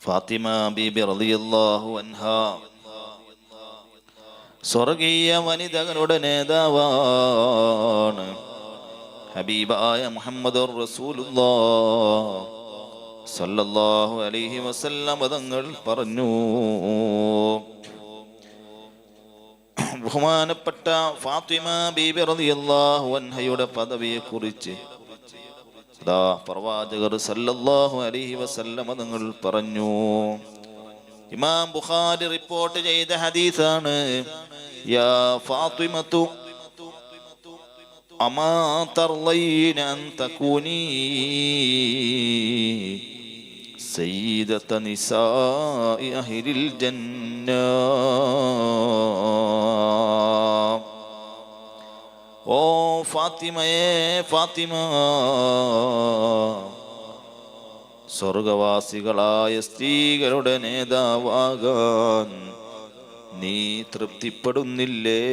ഫാത്തിമ ബീബി റളിയല്ലാഹു അൻഹാ സ്വർഗീയ വനിതകളുടെ നേതാവാണ്. ഹബീബായ മുഹമ്മദുർ റസൂലുള്ളാഹ് സല്ലല്ലാഹു അലൈഹി വസല്ലം തങ്ങൾ പറഞ്ഞു, ബഹുമാനപ്പെട്ട ഫാത്തിമ ബീബി റളിയല്ലാഹു അൻഹയുടെ പദവിയെ കുറിച്ച് പ്രവാചകർ സല്ലല്ലാഹു അലൈഹി വസല്ലം തങ്ങൾ പറഞ്ഞു. ഇമാം ബുഖാരി റിപ്പോർട്ട് ചെയ്ത ഹദീസാണ്. യാ ഫാത്തിമതു അമാ തർളൈന അൻ തകൂനി സയ്യിദത നിസാഇ അഹ്ലിൽ ജന്ന. ഓ ഫാത്തിമയെ, ഫാത്തിമ, സ്വർഗവാസികളായ സ്ത്രീകളുടെ നേതാവാകാൻ നീ തൃപ്തിപ്പെടുന്നില്ലേ?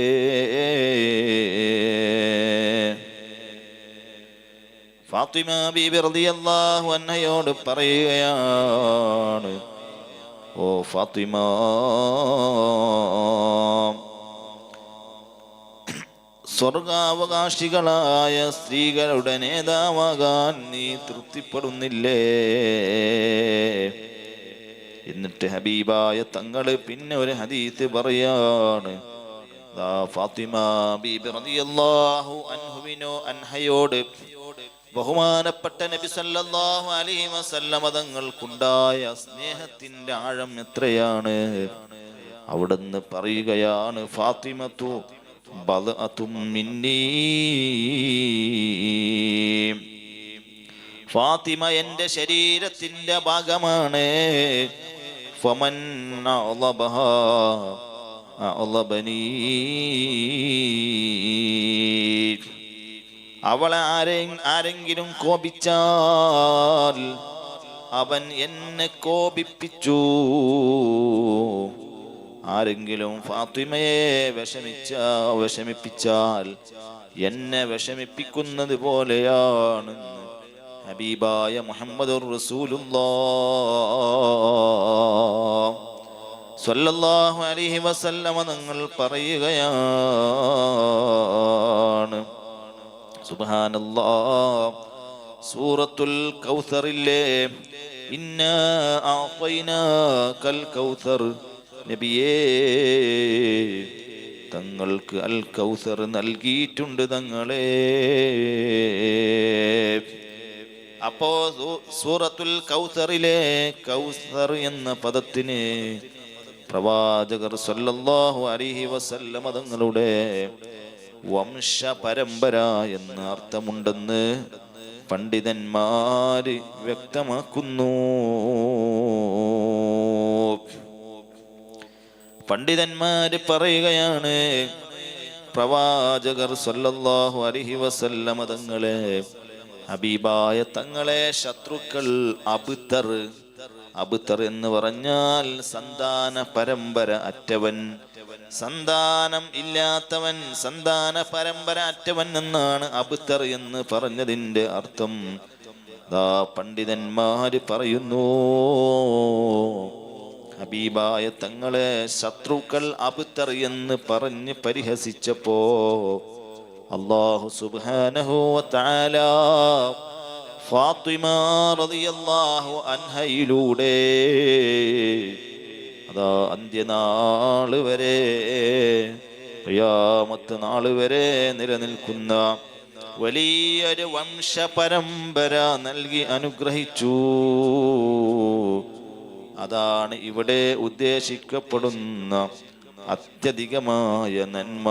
ഫാത്തിമ ബീബി റളിയല്ലാഹു അൻഹയോട് പറയുകയാണ്, ഓ ഫാത്തിമ, സ്വർഗാവകാശികളായ സ്ത്രീകളുടെ നേതാവാകാൻ നീ തൃപ്തിപ്പെടുന്നില്ലേ? എന്നിട്ട് ഹബീബായ തങ്ങള് പിന്നെ ഒരു ഹദീസ് പറയാണ്. ഫാത്തിമ ബീബി റളിയല്ലാഹു അൻഹയോട് ബഹുമാനപ്പെട്ട നബി സല്ലല്ലാഹു അലൈഹി വസല്ലം തങ്ങൾക്കുണ്ടായ സ്നേഹത്തിന്റെ ആഴം എത്രയാണ്? അവിടുന്ന് പറയുകയാണ്, ഫാത്തിമത്തു ബദ്അതും മിന്നീ, ഫാത്തിമ എന്റെ ശരീരത്തിന്റെ ഭാഗമാണ്. ഫമൻ അളബഹാ അളബനീ, അവളെ ആരെങ്കിലും കോപിച്ചാൽ അവൻ എന്നെ കോപിപ്പിച്ചു. ആരെങ്കിലും ഫാത്തിമയെ വിഷമിപ്പിച്ചാൽ എന്നെ വിഷമിപ്പിക്കുന്നത് പോലെയാണ് ഹബീബായ മുഹമ്മദുർ റസൂലുള്ളാഹ് സ്വല്ലല്ലാഹു അലൈഹി വസല്ലം തങ്ങൾ പറയുകയാണ്. സുബ്ഹാനല്ലാഹ്. സൂറത്തുൽ കൗസറിലെ ഇന്നാ അഅ്തൈനാകൽ കൗസർ, നബിയേ, തങ്ങൾക്ക് അൽ കൗസർ നൽകിയിട്ടുണ്ട് തങ്ങളെ. അപ്പോ സൂറത്തുൽ കൗസറിലെ കൗസർ എന്ന പദത്തിന് പ്രവാചകർ സല്ലല്ലാഹു അലൈഹി വസല്ലം തങ്ങളുടെ വംശ പരമ്പര എന്ന അർത്ഥമുണ്ടെന്ന് പണ്ഡിതന്മാര് വ്യക്തമാക്കുന്നു. പണ്ഡിതന്മാര് പറയുകയാണ്, പ്രവാചകർ സല്ലല്ലാഹു അലൈഹി വസല്ലം തങ്ങളെ, ഹബീബായ തങ്ങളെ ശത്രുക്കൾ അബ്തർ എന്ന് പറഞ്ഞാൽ സന്താന പരമ്പര അറ്റവൻ, സന്താനം ഇല്ലാത്തവൻ, സന്താന പരമ്പര അറ്റവൻ എന്നാണ് അബ്തർ എന്ന് പറഞ്ഞതിന്റെ അർത്ഥം. പണ്ഡിതന്മാര് പറയുന്നു, ഹബീബായ തങ്ങളെ ശത്രുക്കൾ അബ്തർ എന്ന് പറഞ്ഞ് പരിഹസിച്ചപ്പോ അല്ലാഹു സുബ്ഹാനഹു വ തആല ഫാത്തിമ റളിയല്ലാഹു അൻഹയിലൂടെ അന്ത്യനാള് വരെ, ഖിയാമത്ത് നാള് വരെ നിലനിൽക്കുന്ന വലിയൊരു വംശ പരമ്പര നൽകി അനുഗ്രഹിച്ചു. അതാണ് ഇവിടെ ഉദ്ദേശിക്കപ്പെടുന്ന അത്യധികമായ നന്മ.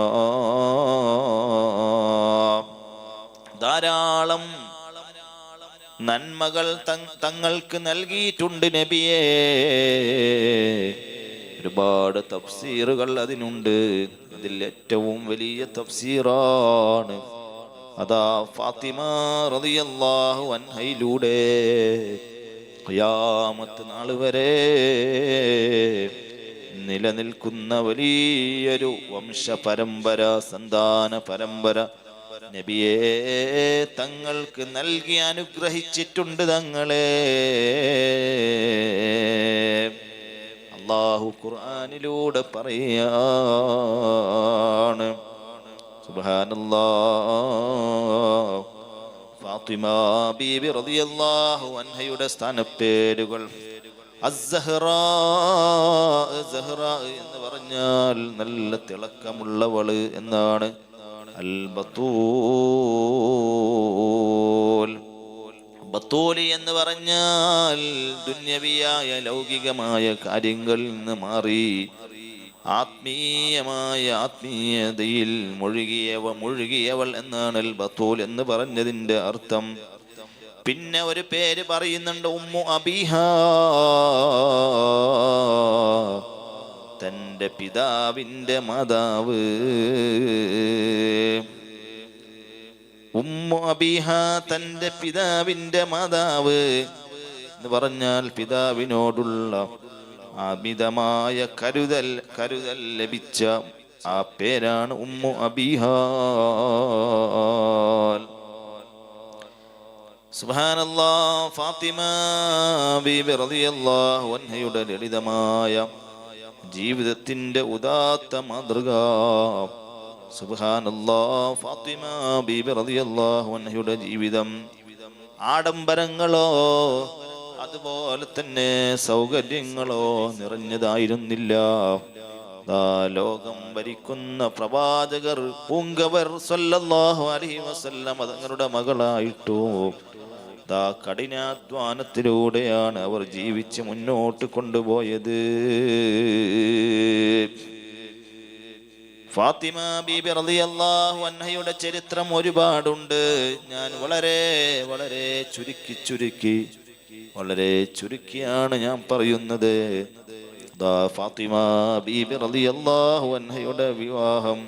ധാരാളം നന്മകൾ തങ്ങൾക്ക് നൽകിയിട്ടുണ്ട് നബിയേ. ഒരുപാട് തഫ്സീറുകൾ അതിനുണ്ട്. അതിൽ ഏറ്റവും വലിയ തഫ്സീറാണ് ഫാത്തിമ റളിയല്ലാഹു അൻഹയിലൂടെ ഖിയാമത്ത് നാൾ വരെ നിലനിൽക്കുന്ന വലിയൊരു വംശ പരമ്പര, സന്താന പരമ്പര നബിയെ തങ്ങൾക്ക് നൽകി അനുഗ്രഹിച്ചിട്ടുണ്ട് തങ്ങളെ. ഖുർആനിലൂടെ പറയാണ്. സുബ്ഹാനല്ലാഹ്. ഫാത്തിമ ബീബി റളിയല്ലാഹു അൻഹയുടെ സ്ഥാനപ്പേരുകൾ അസ്സഹ്റാ. എന്ന് പറഞ്ഞാൽ നല്ല തിളക്കമുള്ളവള് എന്നാണ്. അൽ ബത്തൂൽ. ബത്തൂലി എന്ന് പറഞ്ഞാൽ ദുന്യവിയായ ലൗകികമായ കാര്യങ്ങളിൽ നിന്ന് മാറി ആത്മീയതയിൽ മുഴുകിയവൾ എന്നാണ് അൽ ബത്തൂൽ എന്ന് പറഞ്ഞതിന്റെ അർത്ഥം. പിന്നെ ഒരു പേര് പറയുന്നുണ്ട്, ഉമ്മു അബീഹ, തൻ്റെ പിതാവിൻ്റെ മാതാവ്. ഉമ്മു അബീഹ, തൻ്റെ പിതാവിൻ്റെ മാതാവ് എന്ന് പറഞ്ഞാൽ പിതാവിനോടുള്ള അമിതമായ കരുതൽ ലഭിച്ച ആ പേരാണ് ഉമ്മു അബീഹ. സുബ്ഹാനല്ലാഹ്. ഫാത്തിമ ബീബി റളിയല്ലാഹു അൻഹയുടെ ലളിതമായ ജീവിതത്തിന്റെ ഉദാത്ത മാതൃക. സുബ്ഹാനല്ലാഹ്. ഫാത്തിമ ബീബി റളിയല്ലാഹു അൻഹയുടെ ജീവിതം ആഡംബരങ്ങളോ അതുപോലെ തന്നെ സൗകര്യങ്ങളോ നിറഞ്ഞതായിരുന്നില്ല. ലോകം ഭരിക്കുന്ന പ്രവാചകർ പൂങ്കവർ സല്ലല്ലാഹു അലൈഹി വസല്ലം തങ്ങളുടെ മകളായിട്ടു കഠിനാധ്വാനത്തിലൂടെയാണ് അവർ ജീവിച്ച് മുന്നോട്ട് കൊണ്ടുപോയത്. ഫാത്തിമ ബീബി റളിയല്ലാഹു അൻഹയുടെ ചരിത്രം ഒരുപാടുണ്ട്. ഞാൻ വളരെ വളരെ ചുരുക്കിയാണ് ഞാൻ പറയുന്നത്. ഫാത്തിമ ബീബി റളിയല്ലാഹു അൻഹയുടെ വിവാഹം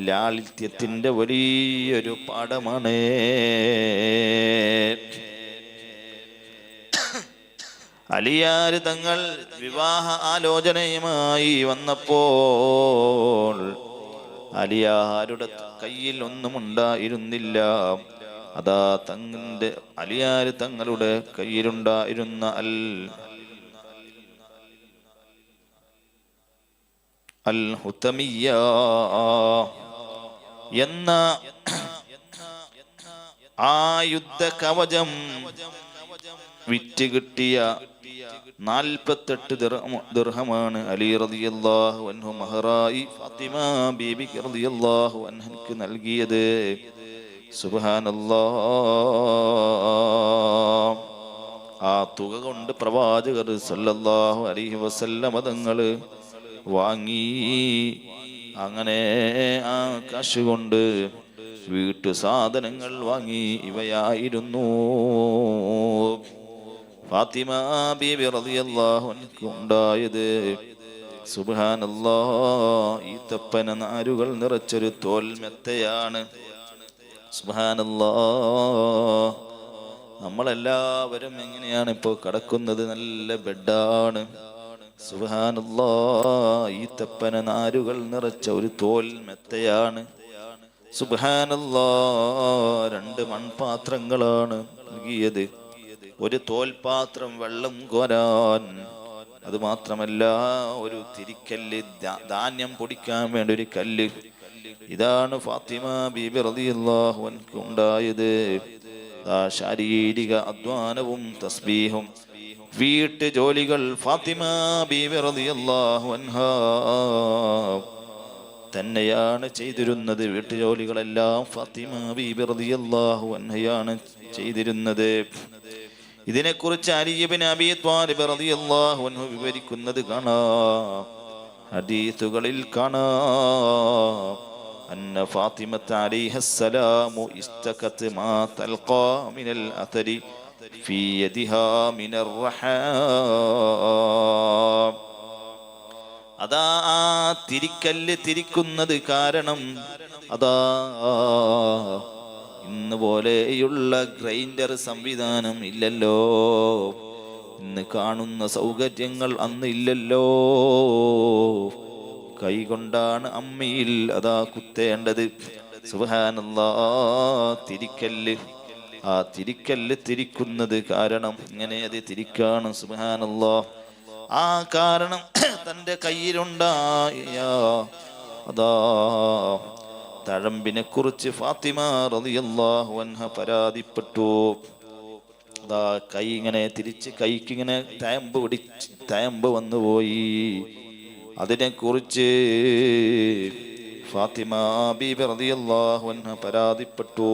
ലാളിത്യത്തിന്റെ വലിയൊരു പാഠമാണ്. അലിയാർ തങ്ങൾ വിവാഹ ആലോചനയുമായി വന്നപ്പോൾ അലിയാരുടെ കയ്യിൽ ഒന്നും ഉണ്ടായിരുന്നില്ല. അതാ അലിയാർ തങ്ങളുടെ കയ്യിലുണ്ടായിരുന്ന അൽ ഹുതമിയ്യ എന്ന ആ യുദ്ധ കവചം വിറ്റ് കിട്ടിയ 48 ദിർഹമാണ് അലി റളിയല്ലാഹു അൻഹു മഹറായി ഫാത്തിമ ബീബി റളിയല്ലാഹു അൻഹയ്ക്ക് നൽകിയത്. സുബ്ഹാനല്ലാഹ്. ആ തുക കൊണ്ട് പ്രവാചകർ സല്ലല്ലാഹു അലൈഹി വസല്ലം തങ്ങള് വാങ്ങി. അങ്ങനെ ആ കാശ് കൊണ്ട് വീട്ടു സാധനങ്ങൾ വാങ്ങി. ഇവയായിരുന്നു ഫാത്തിമ ബീബി റളിയല്ലാഹു അൻഹു ഉണ്ടായത്. സുബ്ഹാനല്ലാഹ്. ഈത്തപ്പന നാരുകൾ നിറച്ചൊരു തോൽ മെത്തയാണ്. സുബ്ഹാനല്ലാഹ്. നമ്മളെല്ലാവരും എങ്ങനെയാണ് ഇപ്പോൾ കിടക്കുന്നത്? നല്ല ബെഡാണ്. സുബ്ഹാനല്ലാഹ്. ഈത്തപ്പന നാരുകൾ നിറച്ച ഒരു തോൽ മെത്തയാണ്. സുബ്ഹാനല്ലാഹ്. 2 മൺപാത്രങ്ങളാണ് നൽകിയത്. ഒരു തോൽപാത്രം വെള്ളം കോരാൻ, അത് മാത്രമല്ല ഒരു തിരിക്കല്ല്, ധാന്യം പൊടിക്കാൻ വേണ്ടി ഒരു കല്ല്. ഇതാണ് ഫാത്തിമ ബീബി റളിയല്ലാഹു അൻഹു ഉണ്ടായത്. ശാരീരിക അധ്വാനവും തസ്ബീഹും വീട്ടു ജോലികൾ ഫാത്തിമ ബീബി റളിയല്ലാഹു അൻഹാ തന്നെയാണ് ചെയ്തിരുന്നത്. വീട്ടുജോലികളെല്ലാം ഫാത്തിമ ബീബി റളിയല്ലാഹു അൻഹയാണ് ചെയ്തിരുന്നത്. ഇതിനെക്കുറിച്ച് അലി ഇബ്നു അബീ ത്വാലിബ് റളിയല്ലാഹു അൻഹു വിവരിക്കുന്നത് കാണാം. ഹദീസുകളിൽ കാണാം. അന്ന ഫാത്തിമത അലൈഹസ്സലാമു ഇസ്തകത് മാ തൽഖാ മിനൽ അഥരി ഫീ യദിഹാ മിനർ റഹാം. അതാ ആ തിരിക്കല്ല് തിരിക്കുന്നത് കാരണം അതാ ഇന്ന് പോലെയുള്ള ഗ്രൈൻഡർ സംവിധാനം ഇല്ലല്ലോ. ഇന്ന് കാണുന്ന സൗകര്യങ്ങൾ അന്ന് ഇല്ലല്ലോ. കൈകൊണ്ടാണ് അമ്മിയിൽ അതാ കുത്തേണ്ടത്. സുബ്ഹാനല്ലാഹ്. തിരിക്കല്ല്, ആ തിരിക്കല്ല് തിരിക്കുന്നത് കാരണം ഇങ്ങനെ അത് തിരിക്കാണ്. സുബ്ഹാനല്ലാഹ്. ആ കാരണം തൻ്റെ കയ്യിലുണ്ടായ അതാ തഴമ്പിനെ കുറിച്ച് ഫാത്തിമ റളിയല്ലാഹു അൻഹ പരാതിപ്പെട്ടു. അതാ കൈ ഇങ്ങനെ തിരിച്ച് കൈക്കിങ്ങനെ തയമ്പ് വന്നുപോയി. അതിനെക്കുറിച്ച് ഫാത്തിമ ബീബി റളിയല്ലാഹു അൻഹ പരാതിപ്പെട്ടു.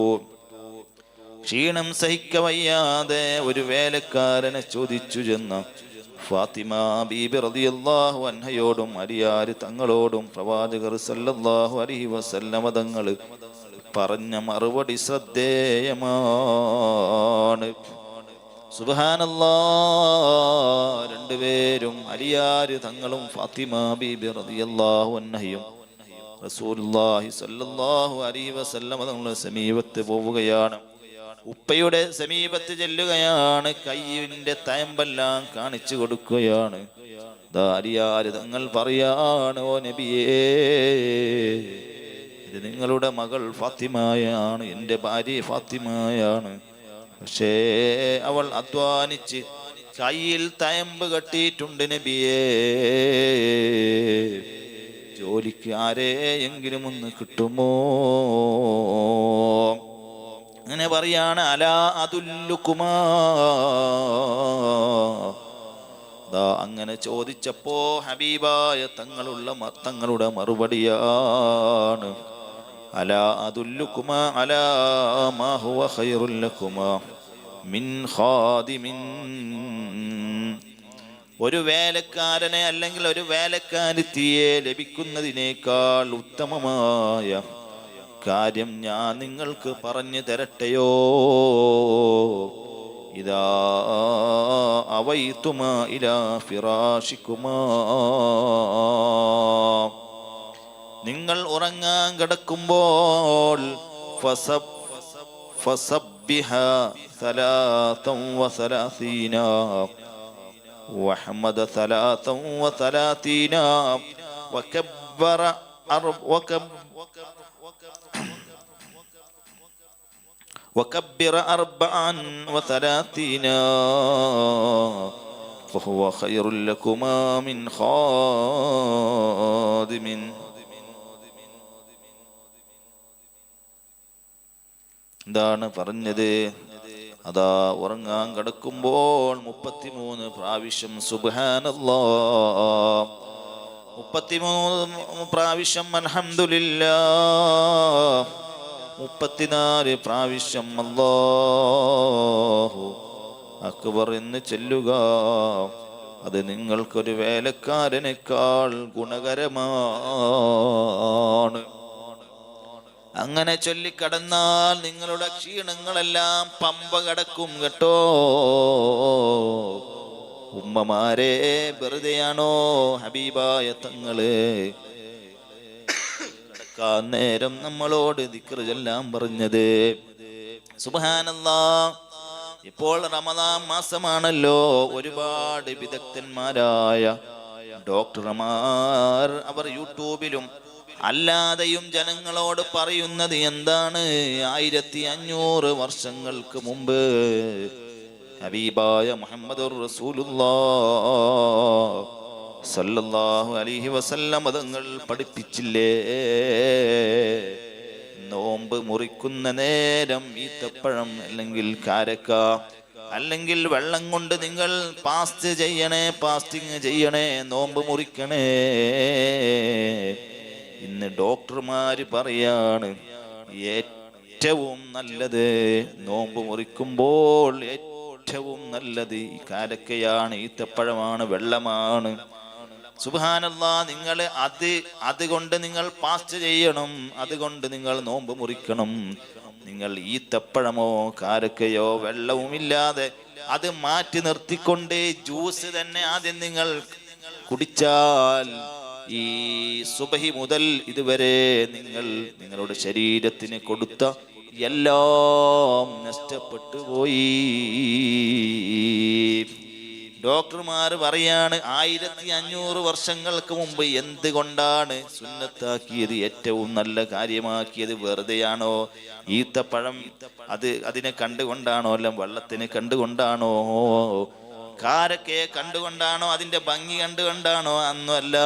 ക്ഷീണം സഹിക്കവയ്യാതെ ഒരു വേലക്കാരനെ ചോദിച്ചു ചെന്ന ഫാത്തിമ ബീബി റളിയല്ലാഹു അൻഹയോടും അലിയാര് തങ്ങളോടും പ്രവാചകർ സല്ലല്ലാഹു അലൈഹി വസല്ലമ തങ്ങൾ പറഞ്ഞ മറുപടി ശ്രദ്ധേയമാണ്. സുബ്ഹാനല്ലാഹ്. രണ്ടുപേരും അലിയാര് തങ്ങളും ഫാത്തിമ ബീബി റളിയല്ലാഹു അൻഹയും റസൂലുള്ളാഹി സ്വല്ലല്ലാഹു അലൈഹി വസല്ലമ തങ്ങളുടെ സമീപത്ത് പോവുകയാണ്. ഉപ്പയുടെ സമീപത്ത് ചെല്ലുകയാണ്. കയ്യിന്റെ തയമ്പെല്ലാം കാണിച്ചു കൊടുക്കുകയാണ്. അലിയാര് തങ്ങൾ പറയാണ്, ഓ നബിയേ, ഇത് നിങ്ങളുടെ മകൾ ഫാത്തിമയാണ്, എൻ്റെ ഭാര്യ ഫാത്തിമയാണ്. പക്ഷേ അവൾ അധ്വാനിച്ച് കയ്യിൽ തയമ്പ് കെട്ടിയിട്ടുണ്ട് നബിയേ. ജോലിക്ക് ആരെയെങ്കിലും ഒന്ന് കിട്ടുമോ? അങ്ങനെ പറയാണ്. അലാ അതുല്ലുകുമാ. അങ്ങനെ ചോദിച്ചപ്പോ ഹബീബായ തങ്ങളുടെ മറുപടിയാണ്, അലാ അതുല്ലുകുമാ അലാ മാ ഹുവ ഖൈറുൽ ലകുമാ മിൻ ഖാദിമിൻ. ഒരു വേലക്കാരനെ അല്ലെങ്കിൽ ഒരു വേലക്കാരത്തിയെ ലഭിക്കുന്നതിനേക്കാൾ ഉത്തമമായ കാര്യം ഞാൻ നിങ്ങൾക്ക് പറഞ്ഞു തരട്ടെയോ? ഇദാ അവൈതുമാ ഇലാ ഫിറാഷികുമാ. നിങ്ങൾ ഉറങ്ങാൻ കിടക്കുമ്പോൾ ഫസബ്ബിഹ സലാത്തൻ വസലാസീന വഹമദ സലാത്തൻ വസലാസീന വകബ്ബറ وكبر 34 فهو خير لكما من خادم. എന്താണ് പറഞ്ഞത്? അതാ ഉറങ്ങാൻ കിടക്കുമ്പോൾ 33 പ്രാവശ്യം സുബ്ഹാനല്ലാഹ്, 33 പ്രാവശ്യം അൽഹംദുലില്ലാഹ്, 34 പ്രാവശ്യം അല്ലാഹു അക്ബർ എന്ന് ചൊല്ലുക. അത് നിങ്ങൾക്കൊരു വേലക്കാരനേക്കാൾ ഗുണകരമാണ്. അങ്ങനെ ചൊല്ലിക്കടന്നാൽ നിങ്ങളുടെ ക്ഷീണങ്ങളെല്ലാം പമ്പ കടക്കും കേട്ടോ. ഉമ്മമാരെ, വെറുതെയാണോ ഹബീബായ തങ്ങള് നേരം നമ്മളോട് ദിക്ർ ചൊല്ലാൻ പറഞ്ഞത്? സുബ്ഹാനല്ലാഹ്. ഇപ്പോൾ റമദാൻ മാസമാണല്ലോ. ഒരുപാട് വിദഗ്ധന്മാരായ ഡോക്ടർമാർ അവർ യൂട്യൂബിലും അല്ലാതെയും ജനങ്ങളോട് പറയുന്നത് എന്താണ്? 1500 വർഷങ്ങൾക്ക് മുമ്പ് ഹബീബായ മുഹമ്മദുർ റസൂലുള്ളാഹ് സല്ലല്ലാഹു അലൈഹി വസല്ലം തങ്ങൾ പഠിപ്പിച്ചില്ലേ? നോമ്പ് മുറിക്കുന്ന നേരം ഈത്തപ്പഴം അല്ലെങ്കിൽ കാരക്ക അല്ലെങ്കിൽ വെള്ളം കൊണ്ട് നിങ്ങൾ ഫാസ്റ്റിംഗ് ചെയ്യണേ, നോമ്പ് മുറിക്കണേ. ഇന്ന് ഡോക്ടർമാര് പറയാണ് ഏറ്റവും നല്ലത് നോമ്പ് മുറിക്കുമ്പോൾ ഏറ്റവും നല്ലത് ഈ കാരക്കയാണ്, ഈത്തപ്പഴമാണ്, വെള്ളമാണ്. സുബ്ഹാനല്ലാഹ്. നിങ്ങൾ അതുകൊണ്ട് നിങ്ങൾ ഫാസ്റ്റ് ചെയ്യണം, അതുകൊണ്ട് നിങ്ങൾ നോമ്പ് മുറിക്കണം. നിങ്ങൾ ഈത്തപ്പഴമോ കാരക്കയോ വെള്ളവുമില്ലാതെ അത് മാറ്റി നിർത്തിക്കൊണ്ട് ജ്യൂസ് തന്നെ ആദ്യം നിങ്ങൾ കുടിച്ചാൽ ഈ സുബഹി മുതൽ ഇതുവരെ നിങ്ങൾ നിങ്ങളുടെ ശരീരത്തിന് കൊടുത്ത എല്ലാം നഷ്ടപ്പെട്ടു പോയി. ഡോക്ടർമാർ പറയാണ് 1500 വർഷങ്ങൾക്ക് മുമ്പ് എന്തുകൊണ്ടാണ് സുന്നത്താക്കിയത്, ഏറ്റവും നല്ല കാര്യമാക്കിയത്? വെറുതെയാണോ? ഈത്തപ്പഴം അതിനെ കണ്ടുകൊണ്ടാണോ? അല്ല വെള്ളത്തിനെ കണ്ടുകൊണ്ടാണോ? കാരക്കെ കണ്ടുകൊണ്ടാണോ, അതിന്റെ ഭംഗി കണ്ടുകൊണ്ടാണോ? അന്നുമല്ല.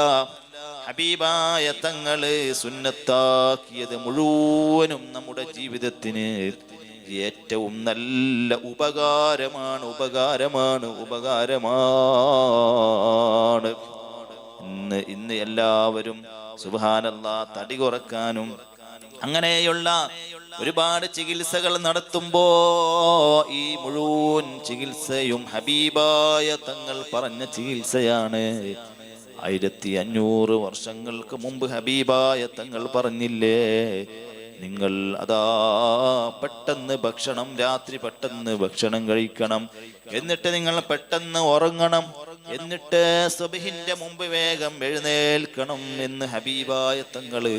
ഹബീബായ തങ്ങള് സുന്നത്താക്കിയത് മുഴുവനും നമ്മുടെ ജീവിതത്തിന് ഏറ്റവും നല്ല ഉപകാരമാണ്. ഇന്ന് എല്ലാവരും സുബ്ഹാനല്ലാഹ് തടി കുറക്കാനും അങ്ങനെയുള്ള ഒരുപാട് ചികിത്സകൾ നടത്തുമ്പോ ഈ മുഴുവൻ ചികിത്സയും ഹബീബായ തങ്ങൾ പറഞ്ഞ ചികിത്സയാണ്. 1500 വർഷങ്ങൾക്ക് മുമ്പ് ഹബീബായ തങ്ങൾ പറഞ്ഞില്ലേ, നിങ്ങൾ അതാ പെട്ടെന്ന് ഭക്ഷണം, രാത്രി പെട്ടെന്ന് ഭക്ഷണം കഴിക്കണം, എന്നിട്ട് നിങ്ങൾ പെട്ടെന്ന് ഉറങ്ങണം, എന്നിട്ട് സുബ്ഹിന്റെ മുമ്പ് വേഗം എഴുന്നേൽക്കണം എന്ന് ഹബീബായ തങ്ങള്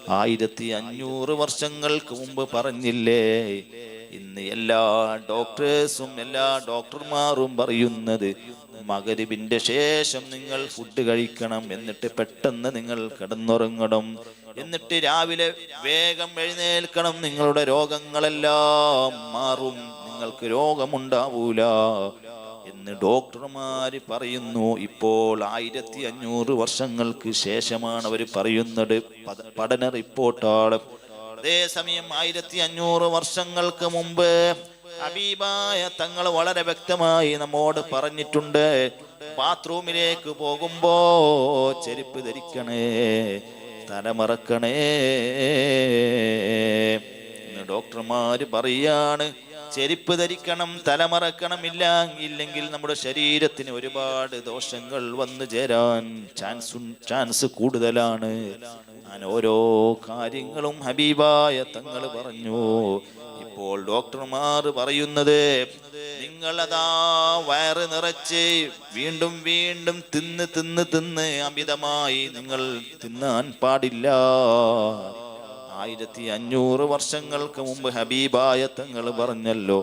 1500 വർഷങ്ങൾക്ക് മുമ്പ് പറഞ്ഞില്ലേ? ഇന്ന് എല്ലാ ഡോക്ടേഴ്സും എല്ലാ ഡോക്ടർമാരും പറയുന്നത് മഗ്‌രിബിന്റെ ശേഷം നിങ്ങൾ ഫുഡ് കഴിക്കണം, എന്നിട്ട് പെട്ടെന്ന് നിങ്ങൾ കിടന്നുറങ്ങണം, എന്നിട്ട് രാവിലെ വേഗം എഴുന്നേൽക്കണം, നിങ്ങളുടെ രോഗങ്ങളെല്ലാം മാറും, നിങ്ങൾക്ക് രോഗമുണ്ടാവൂല എന്ന് ഡോക്ടർമാര് പറയുന്നു. ഇപ്പോൾ 1500 വർഷങ്ങൾക്ക് ശേഷമാണ് അവർ പറയുന്നത്. പഠന റിപ്പോർട്ടാണ്. അതേസമയം 1500 വർഷങ്ങൾക്ക് മുമ്പ് ഹബീബായ തങ്ങൾ വളരെ വ്യക്തമായി നമ്മോട് പറഞ്ഞിട്ടുണ്ട്, ബാത്റൂമിലേക്ക് പോകുമ്പോ ചെരുപ്പ് ധരിക്കണേ, തലമറക്കണേ. ഡോക്ടർമാര് പറയാണ്, ചെരുപ്പ് ധരിക്കണം, തലമറക്കണം. ഇല്ലെങ്കിൽ നമ്മുടെ ശരീരത്തിന് ഒരുപാട് ദോഷങ്ങൾ വന്നു ചേരാൻ ചാൻസ് കൂടുതലാണ്. ഞാൻ ഓരോ കാര്യങ്ങളും ഹബീബായ തങ്ങൾ പറഞ്ഞു. ഇപ്പോൾ ഡോക്ടർമാർ പറയുന്നത്, നിങ്ങളതാ വയറ് നിറച്ച് വീണ്ടും വീണ്ടും തിന്ന് അമിതമായി നിങ്ങൾ തിന്നാൻ പാടില്ല. 1500 വർഷങ്ങൾക്ക് മുമ്പ് ഹബീബായ തങ്ങൾ പറഞ്ഞല്ലോ,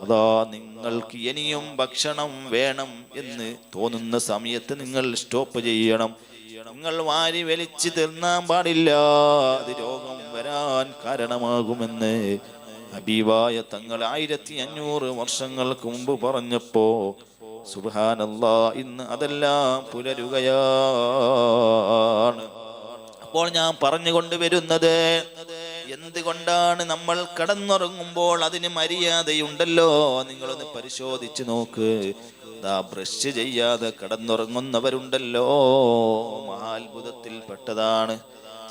അതാ നിങ്ങൾക്ക് ഇനിയും ഭക്ഷണം വേണം എന്ന് തോന്നുന്ന സമയത്ത് നിങ്ങൾ സ്റ്റോപ്പ് ചെയ്യണം. നിങ്ങൾ വാരി വലിച്ച് തിന്നാൻ പാടില്ല, അത് രോഗം വരാൻ കാരണമാകുമെന്ന് ഹബീബായ തങ്ങൾ 1500 വർഷങ്ങൾക്ക് മുമ്പ് പറഞ്ഞപ്പോ സുബ്ഹാനല്ലാഹ് ഇന്ന് അതെല്ലാം പുലരുകയാണ്. അപ്പോൾ ഞാൻ പറഞ്ഞുകൊണ്ട് വരുന്നത്, എന്തുകൊണ്ടാണ് നമ്മൾ കിടന്നുറങ്ങുമ്പോൾ അതിന് മര്യാദയുണ്ടല്ലോ? നിങ്ങളൊന്ന് പരിശോധിച്ച് നോക്ക്. ബ്രഷ് ചെയ്യാതെ കിടന്നുറങ്ങുന്നവരുണ്ടല്ലോ, മഹാത്ഭുതത്തിൽ പെട്ടതാണ്.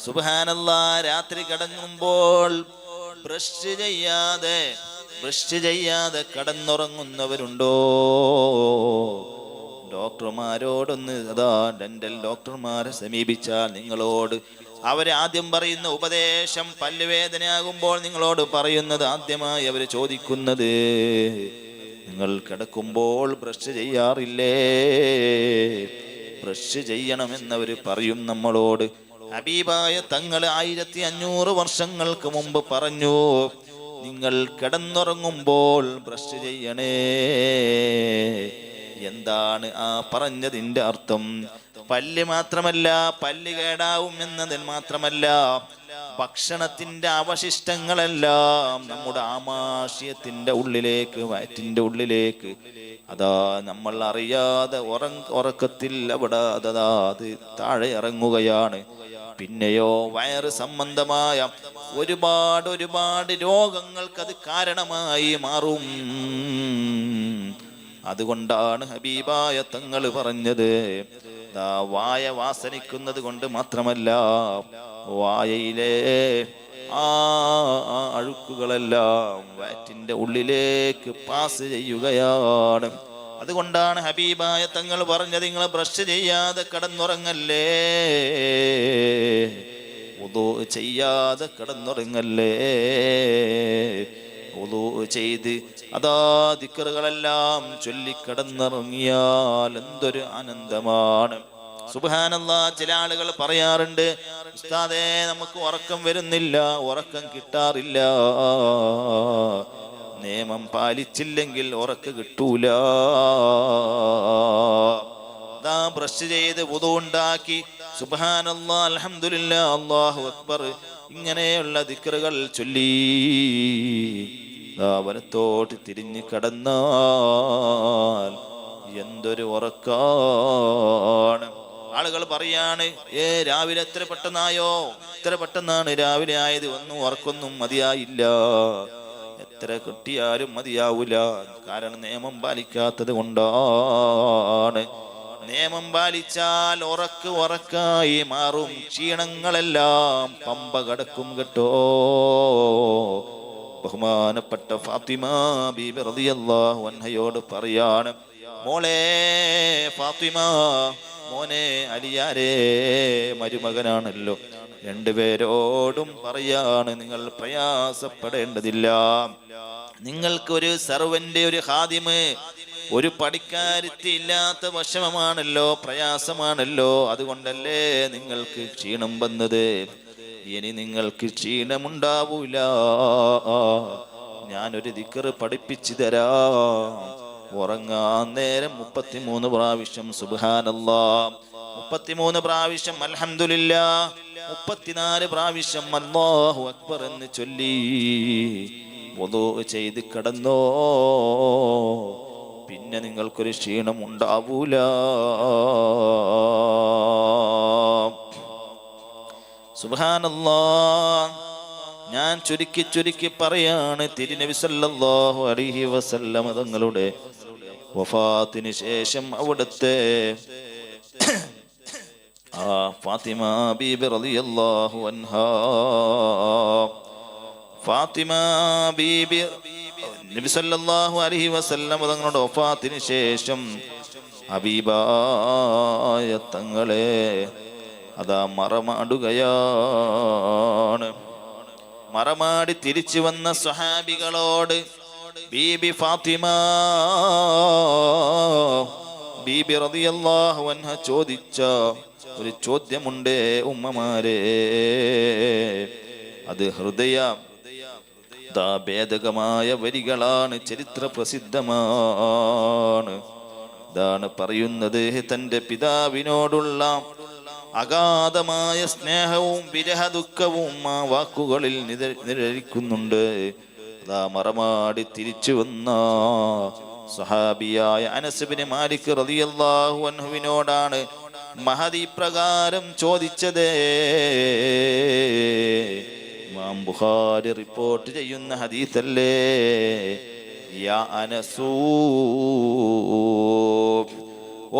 സുബ്ഹാനല്ലാഹ്, രാത്രി കിടങ്ങുമ്പോൾ ബ്രഷ് ചെയ്യാതെ കിടന്നുറങ്ങുന്നവരുണ്ടോ? ഡോക്ടർമാരോടൊന്ന് ഡെന്റൽ ഡോക്ടർമാരെ സമീപിച്ചാൽ നിങ്ങളോട് അവര് ആദ്യം പറയുന്ന ഉപദേശം, പല്ലുവേദനയാകുമ്പോൾ നിങ്ങളോട് പറയുന്നത് ആദ്യമായി അവർ ചോദിക്കുന്നത്, നിങ്ങൾ കിടക്കുമ്പോൾ ബ്രഷ് ചെയ്യാറില്ലേ? ബ്രഷ് ചെയ്യണമെന്നവർ പറയും നമ്മളോട്. ഹബീബായ തങ്ങൾ 1500 വർഷങ്ങൾക്ക് മുമ്പ് പറഞ്ഞു, നിങ്ങൾ കിടന്നുറങ്ങുമ്പോൾ ബ്രഷ് ചെയ്യണേ. എന്താണ് ആ പറഞ്ഞതിന്റെ അർത്ഥം? പല്ല് മാത്രമല്ല, പല്ല് കേടാവും എന്നതിൽ മാത്രമല്ല, ഭക്ഷണത്തിന്റെ അവശിഷ്ടങ്ങളെല്ലാം നമ്മുടെ ആമാശയത്തിന്റെ ഉള്ളിലേക്ക്, വയറ്റിന്റെ ഉള്ളിലേക്ക് നമ്മൾ അറിയാതെ ഉറക്കത്തിൽ അവിടെ അത് താഴെ ഇറങ്ങുകയാണ്. പിന്നെയോ വയറ് സംബന്ധമായ ഒരുപാട് രോഗങ്ങൾക്ക് അത് കാരണമായി മാറും. അതുകൊണ്ടാണ് ഹബീബായ തങ്ങൾ പറഞ്ഞത്, വായ വാസനിക്കുന്നത് കൊണ്ട് മാത്രമല്ല, വായയിലെ അഴുക്കുകളെല്ലാം വയറ്റിന്റെ ഉള്ളിലേക്ക് പാസ് ചെയ്യുകയാണ്. അതുകൊണ്ടാണ് ഹബീബായ തങ്ങൾ പറഞ്ഞത്, നിങ്ങൾ ബ്രഷ് ചെയ്യാതെ കിടന്നുറങ്ങല്ലേ, വുളൂ ചെയ്യാതെ കിടന്നുറങ്ങല്ലേ. വുളൂ ചെയ്ത് ദിക്റുകളെല്ലാം ചൊല്ലിക്കിടന്നിറങ്ങിയാൽ എന്തൊരു ആനന്ദമാണ്. സുബ്ഹാനല്ലാഹ്, ചില ആളുകൾ പറയാറുണ്ട്, ഉസ്താദേ നമുക്ക് ഉറക്കം വരുന്നില്ല, ഉറക്കം കിട്ടാറില്ല. നിയമം പാലിച്ചില്ലെങ്കിൽ ഉറക്കം കിട്ടൂല. ബ്രഷ് ചെയ്ത് വുളൂ ഉണ്ടാക്കി സുബ്ഹാനല്ലാഹ്, അൽഹംദുലില്ലാഹ്, അല്ലാഹു അക്ബർ, ഇങ്ങനെയുള്ള ദിക്റുകൾ ചൊല്ലി വലത്തോട്ട് തിരിഞ്ഞ് കിടന്നാൽ എന്തൊരു ഉറക്കാണ്. ആളുകൾ പറയാണ്, രാവിലെ എത്ര പെട്ടെന്നായോ, എത്ര പെട്ടെന്നാണ് രാവിലെ ആയത്, ഒന്നും ഉറക്കൊന്നും മതിയായില്ല, എത്ര കിട്ടിയാലും മതിയാവൂല. കാരണം നിയമം പാലിക്കാത്തത് കൊണ്ടാണ്. നിയമം പാലിച്ചാൽ ഉറക്കായി മാറും, ക്ഷീണങ്ങളെല്ലാം പമ്പ കടക്കും കേട്ടോ. ബഹുമാനപ്പെട്ട ഫാത്തിമ ബീബി റളിയല്ലാഹു അൻഹയോട് പറയാണ്, മോളെ ഫാത്തിമ, മോനെ അലിയാരേ, മരുമകനാണല്ലോ, രണ്ടുപേരോടും പറയാണ്, നിങ്ങൾ പ്രയാസപ്പെടേണ്ടതില്ല. നിങ്ങൾക്ക് ഒരു സർവന്റ്, ഒരു ഹാദിമ്, ഒരു പണിക്കാരത്തി ഇല്ലാത്ത വിഷമമാണല്ലോ, പ്രയാസമാണല്ലോ, അതുകൊണ്ടല്ലേ നിങ്ങൾക്ക് ക്ഷീണം വന്നത്. ഇനി നിങ്ങൾക്ക് ക്ഷീണമുണ്ടാവൂല. ഞാനൊരു ദിക്ർ പഠിപ്പിച്ചു തരാം. ഉറങ്ങാൻ നേരം 33 പ്രാവശ്യം സുബ്ഹാനല്ലാഹ്, 33 പ്രാവശ്യം അൽഹംദുലില്ലാഹ്, 34 പ്രാവശ്യം അല്ലാഹു അക്ബർ എന്ന് ചൊല്ലി വുളൂ ചെയ്ത് കിടന്നോ. പിന്നെ നിങ്ങൾക്കൊരു ക്ഷീണം ഉണ്ടാവൂല. സുബ്ഹാനല്ലാഹ്. ഞാൻ ചുരുക്കി പറയാണ്, തിരുനബി സല്ലല്ലാഹു അലൈഹി വസല്ലം തങ്ങളുടെ വഫാത്തിന് ശേഷം അവിടുത്തെ ഫാത്തിമ ബീബി റളിയല്ലാഹു അൻഹാ, ഫാത്തിമ ബീബി നബി സല്ലല്ലാഹു അലൈഹി വസല്ലം തങ്ങളുടെ വഫാത്തിന് ശേഷം ഹബീബായ തങ്ങളെ അതാ മറമാടുകയാണ്. മറമാടി തിരിച്ചു വന്ന സ്വഹാബികളോട് ബീബി ഫാത്തിമ ബീബി റളിയല്ലാഹു അൻഹ ചോദിച്ച ഒരു ചോദ്യമുണ്ട് ഉമ്മമാരെ. അത് ഭേദകമായ വരികളാണ്, ചരിത്ര പ്രസിദ്ധമാണ്. ഇതാണ് പറയുന്നത്, തൻ്റെ പിതാവിനോടുള്ള അഗാധമായ സ്നേഹവും വിരഹ ദുഃഖവും ആ വാക്കുകളിൽ നിഴലിക്കുന്നുണ്ട്. അതാ മറമാടി തിരിച്ചു വന്ന സഹാബിയായ അനസ് ഇബ്നു മാലിക് റളിയല്ലാഹു അൻഹുവിനോടാണ് മഹദി പ്രകാരം ചോദിച്ചത്. ഇമാം ബുഖാരി റിപ്പോർട്ട് ചെയ്യുന്ന ഹദീസല്ലേ, യാ അനസൂ,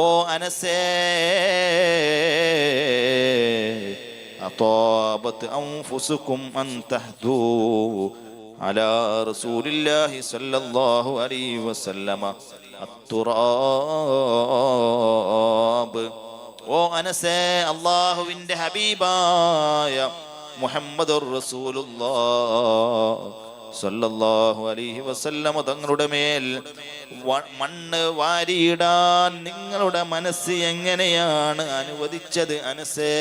ഓ അനസേ, അതാബത് അൻഫുസുകും അൻ തഹ്ദൂ അലാ റസൂലില്ലാഹി സ്വല്ലല്ലാഹു അലൈഹി വസല്ലമ അത്തുറാബ്. ഓ അനസേ, അല്ലാഹുവിൻ്റെ ഹബീബായ മുഹമ്മദുർ റസൂലുള്ളാഹി സ്വല്ലല്ലാഹു അലൈഹി വസല്ലമ തങ്ങളുടെ മേൽ മണ്ണ് വാരിയിടാൻ നിങ്ങളുടെ മനസ്സ് എങ്ങനെയാണ് അനുവദിച്ചത് അനസേ?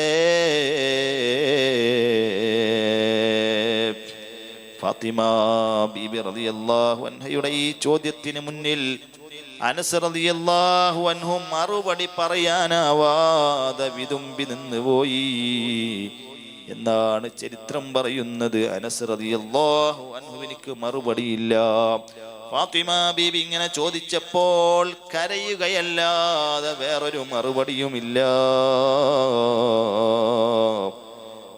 ഫാത്തിമ ബീബി റളിയല്ലാഹു അൻഹയുടെ ഈ ചോദ്യത്തിന് മുന്നിൽ അനസ് റളിയല്ലാഹു അൻഹു മറുപടി പറയാനാവാതെ വിതുമ്പി നിന്നുപോയി എന്നാണ് ചരിത്രം പറയുന്നത്. അനസ് റളിയല്ലാഹു അൻഹുവിനിക്ക് മറുപടിയില്ല. ഫാത്തിമ ബീബി ഇങ്ങനെ ചോദിച്ചപ്പോൾ കരയുകയല്ലാതെ വേറൊരു മറുപടിയുമില്ല.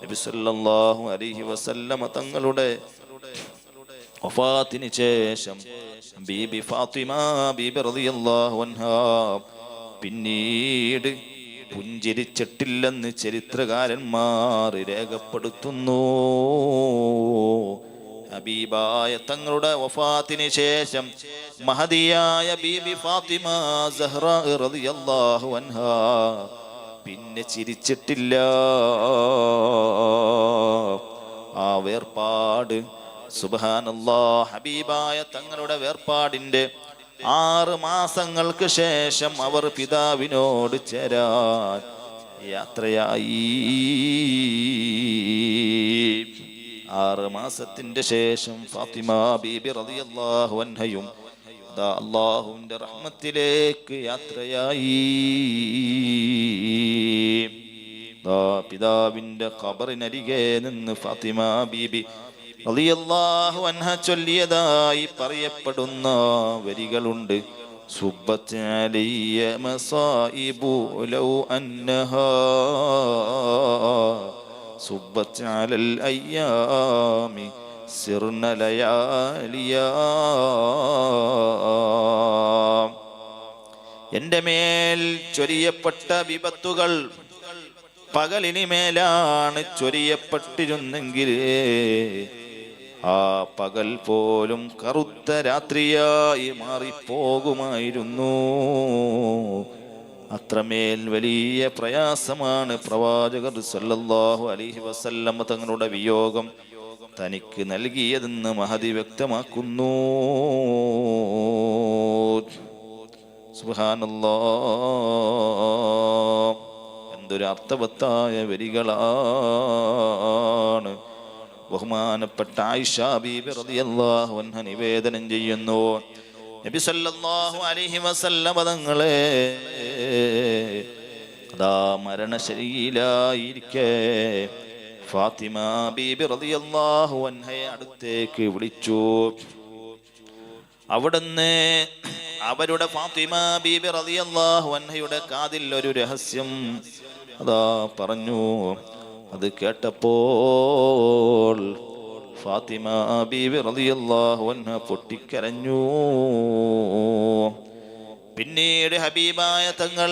നബി സല്ലല്ലാഹു അലൈഹി വസല്ലമ തങ്ങളുടെ വഫാത്തിന് ശേഷം ബീബി ഫാത്തിമ ബീബി റളിയല്ലാഹു അൻഹാ പിന്നീട് പുഞ്ചിരിച്ചിട്ടില്ലെന്ന് ചരിത്രകാരന്മാർ രേഖപ്പെടുത്തുന്നു. ഹബീബായ തങ്ങളുടെ വഫാത്തിന് ശേഷം മഹദിയായ ബീബി ഫാത്തിമ സഹ്റാ റളിയല്ലാഹു അൻഹാ പിന്നെ ചിരിച്ചിട്ടില്ല. ആ വേർപാട് സുബ്ഹാനല്ലാഹ്, ഹബീബായ തങ്ങളുടെ വേർപാടിൻ്റെ 6 മാസങ്ങൾക്ക് ശേഷം അവർ പിതാവിനോട് ചേരാൻ യാത്രയായി. 6 മാസത്തിന്റെ ശേഷം ഫാത്തിമ ബീബി റളിയല്ലാഹു അൻഹയും അല്ലാഹുവിന്റെ റഹ്മത്തിലേക്ക് യാത്രയായി. പിതാവിന്റെ ഖബറിനരികെ നിന്ന് ഫാത്തിമ ബീബി റളിയല്ലാഹു അൻഹ ചൊല്ലിയതായി പറയപ്പെടുന്ന വരികളുണ്ട്. സുബ്ബത് അലയ്യ മസായിബു ലൗ അന്നഹാ സുബ്ബത് അലൽ അയ്യാമി സിർന ലയാലിയാ. എൻ്റെ മേൽ ചൊരിയപ്പെട്ട വിപത്തുകൾ പകലിന് മേലാണ് ചൊരിയപ്പെട്ടിരുന്നെങ്കിൽ ആ പകൽ പോലും കറുത്ത രാത്രിയായി മാറിപ്പോകുമായിരുന്നു. അത്രമേൽ വലിയ പ്രയാസമാണ് പ്രവാചകർ സല്ലല്ലാഹു അലൈഹി വസല്ലം തങ്ങളുടെ വിയോഗം തനിക്ക് നൽകിയതെന്ന് മഹദി വ്യക്തമാക്കുന്നു. സുബ്ഹാനല്ലാഹ്, എന്തൊരു അർത്ഥവത്തായ വരികളാണ്. ബഹുമാനപ്പെട്ട ആയിഷ ബീബി റളിയല്ലാഹു അൻഹ നിവേദനം ചെയ്യുന്നു, നബി സല്ലല്ലാഹു അലൈഹി വസല്ലം തങ്ങളെ അതാ മരണശയ്യയിലായിരിക്കെ ഫാത്തിമ ബീബി റളിയല്ലാഹു അൻഹയെ അടുത്തേക്ക് വിളിച്ചു. അവിടുന്ന് അവരുടെ ഫാത്തിമ ബീബി റളിയല്ലാഹു അൻഹയുടെ കാതിൽ ഒരു രഹസ്യം അതാ പറഞ്ഞു. അത് കേട്ടപ്പോൾ ഫാത്തിമ ബീബി റളിയല്ലാഹു അൻഹ പൊട്ടിക്കരഞ്ഞു. പിന്നീട് ഹബീബായ തങ്ങൾ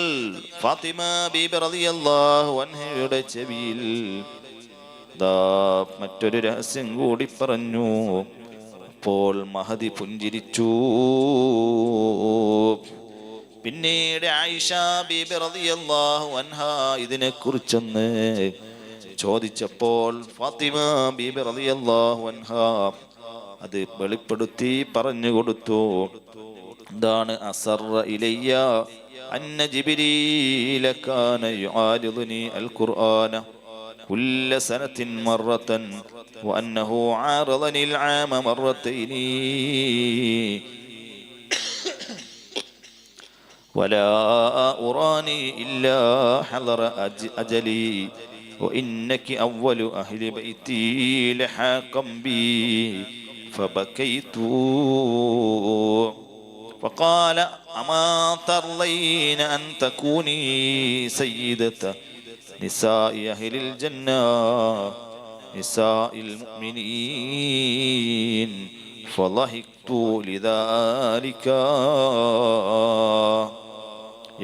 ഫാത്തിമ ബീബി റളിയല്ലാഹു അൻഹയുടെ ചെവിയിൽ മറ്റൊരു രഹസ്യം കൂടി പറഞ്ഞു. അപ്പോൾ മഹദി പുഞ്ചിരിച്ചു. പിന്നീട് ആയിഷ ബീബി റളിയല്ലാഹു അൻഹ ഇതിനെക്കുറിച്ചൊന്ന് ചോദിച്ചപ്പോൾ ഫാത്തിമ ബീബി റളിയല്ലാഹു അൻഹ അത് വെളിപ്പെടുത്തി പറഞ്ഞു കൊടുത്തു. എന്താണ്? അസറ ഇലയ്യ അന്ന ജിബ്രീല കാന യുആരിദുനി അൽ ഖുർആന കുല്ല സനത്തിൻ മറത്തൻ വഅന്നഹു ആറദനി അൽ ആമ മറത്തൈനി വലാ ഉറാനി ഇല്ലാ ഹദറ അജലി وإنك أول أهل بيتي لحاقا بي فبكيت فقال أما ترضين أن تكوني سيدة نساء أهل الجنة نساء المؤمنين فضحكت لذلك.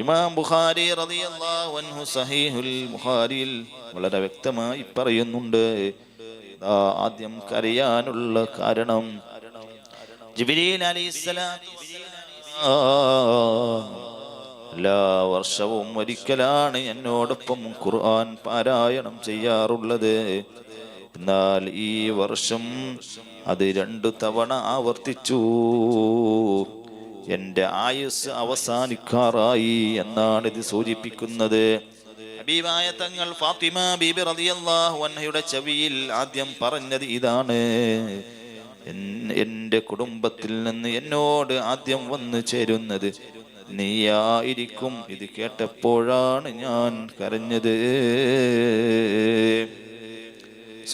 ഇമാം ബുഖാരി റളിയല്ലാഹു അൻഹു സഹീഹുൽ ബുഖാരിയിൽ വളരെ വ്യക്തമായി പറയുന്നുണ്ട്, ആദ്യം കരയാനുള്ള കാരണം ജിബ്രീൽ അലൈഹിസ്സലാം എല്ലാ വർഷവും ഒരിക്കലാണ് എന്നോടൊപ്പം ഖുർആൻ പാരായണം ചെയ്യാറുള്ളത്. എന്നാൽ ഈ വർഷം അത് 2 തവണ ആവർത്തിച്ചു. എൻ്റെ ആയുസ് അവസാനിക്കാറായി എന്നാണ് ഇത് സൂചിപ്പിക്കുന്നത്. ഹബീബായ തങ്ങൾ ഫാത്തിമ ബീബി റളിയല്ലാഹു അൻഹയുടെ ചെവിയിൽ ആദ്യം പറഞ്ഞത് ഇതാണ്. എൻ്റെ കുടുംബത്തിൽ നിന്ന് എന്നോട് ആദ്യം വന്നു ചേരുന്നത് നീയായിരിക്കും. ഇത് കേട്ടപ്പോഴാണ് ഞാൻ കരഞ്ഞത്.